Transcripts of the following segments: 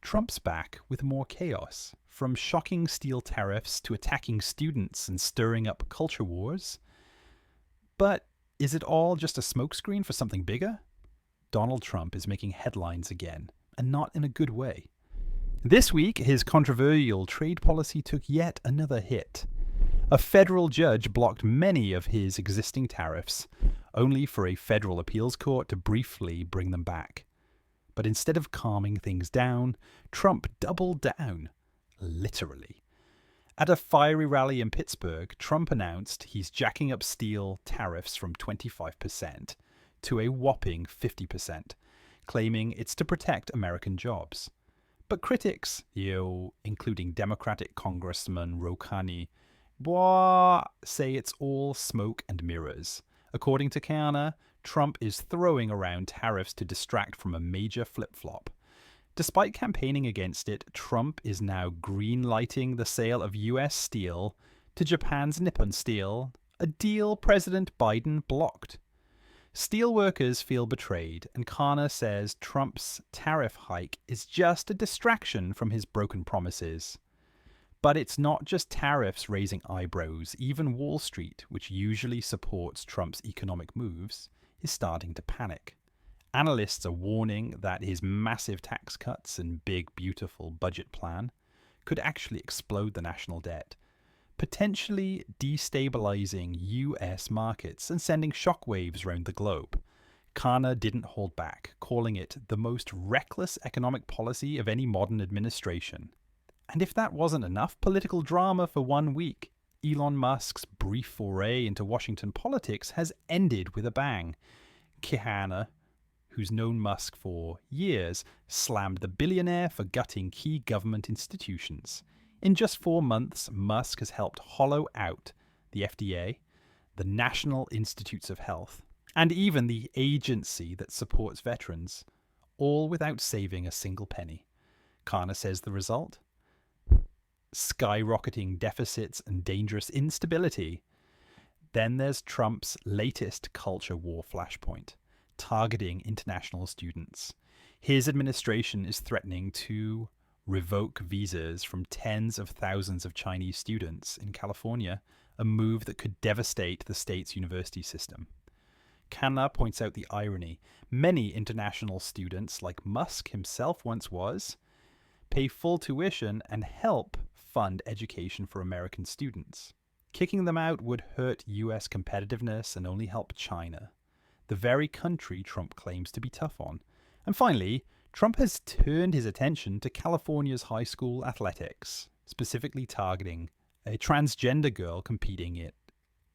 Trump's back with more chaos, from shocking steel tariffs to attacking students and stirring up culture wars. But is it all just a smokescreen for something bigger? Donald Trump is making headlines again, and not in a good way. This week, his controversial trade policy took yet another hit. A federal judge blocked many of his existing tariffs, only for a federal appeals court to briefly bring them back. But instead of calming things down, Trump doubled down, literally. At a fiery rally in Pittsburgh, Trump announced he's jacking up steel tariffs from 25% to a whopping 50%, claiming it's to protect American jobs. But critics, including Democratic Congressman Ro Khanna, say it's all smoke and mirrors. According to Khanna, Trump is throwing around tariffs to distract from a major flip-flop. Despite campaigning against it, Trump is now green-lighting the sale of US steel to Japan's Nippon Steel, a deal President Biden blocked. Steelworkers feel betrayed, and Khanna says Trump's tariff hike is just a distraction from his broken promises. But it's not just tariffs raising eyebrows. Even Wall Street, which usually supports Trump's economic moves, is starting to panic. Analysts are warning that his massive tax cuts and big, beautiful budget plan could actually explode the national debt, potentially destabilizing US markets and sending shockwaves around the globe. Khanna didn't hold back, calling it the most reckless economic policy of any modern administration. And if that wasn't enough political drama for 1 week, Elon Musk's brief foray into Washington politics has ended with a bang. Khanna, who's known Musk for years, slammed the billionaire for gutting key government institutions. In just 4 months, Musk has helped hollow out the FDA, the National Institutes of Health, and even the agency that supports veterans, all without saving a single penny. Khanna says the result? Skyrocketing deficits and dangerous instability. Then there's Trump's latest culture war flashpoint, targeting international students. His administration is threatening to revoke visas from tens of thousands of Chinese students in California, a move that could devastate the state's university system. Khanna points out the irony. Many international students, like Musk himself once was, pay full tuition and help fund education for American students. Kicking them out would hurt US competitiveness and only help China, the very country Trump claims to be tough on. And finally, Trump has turned his attention to California's high school athletics, specifically targeting a transgender girl competing in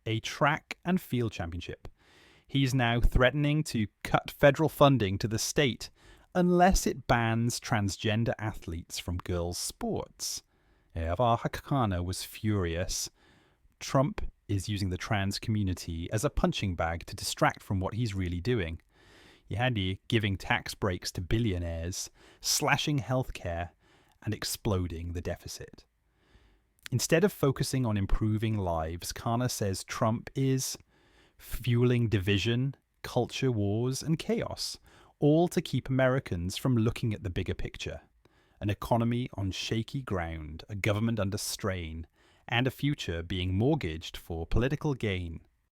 a track and field championship. He's now threatening to cut federal funding to the state unless it bans transgender athletes from girls' sports. Khanna was furious. Trump is using the trans community as a punching bag to distract from what he's really doing. Giving tax breaks to billionaires, slashing healthcare, and exploding the deficit. Instead of focusing on improving lives, Khanna says Trump is fueling division, culture wars, and chaos, all to keep Americans from looking at the bigger picture. An economy on shaky ground, a government under strain, and a future being mortgaged for political gain.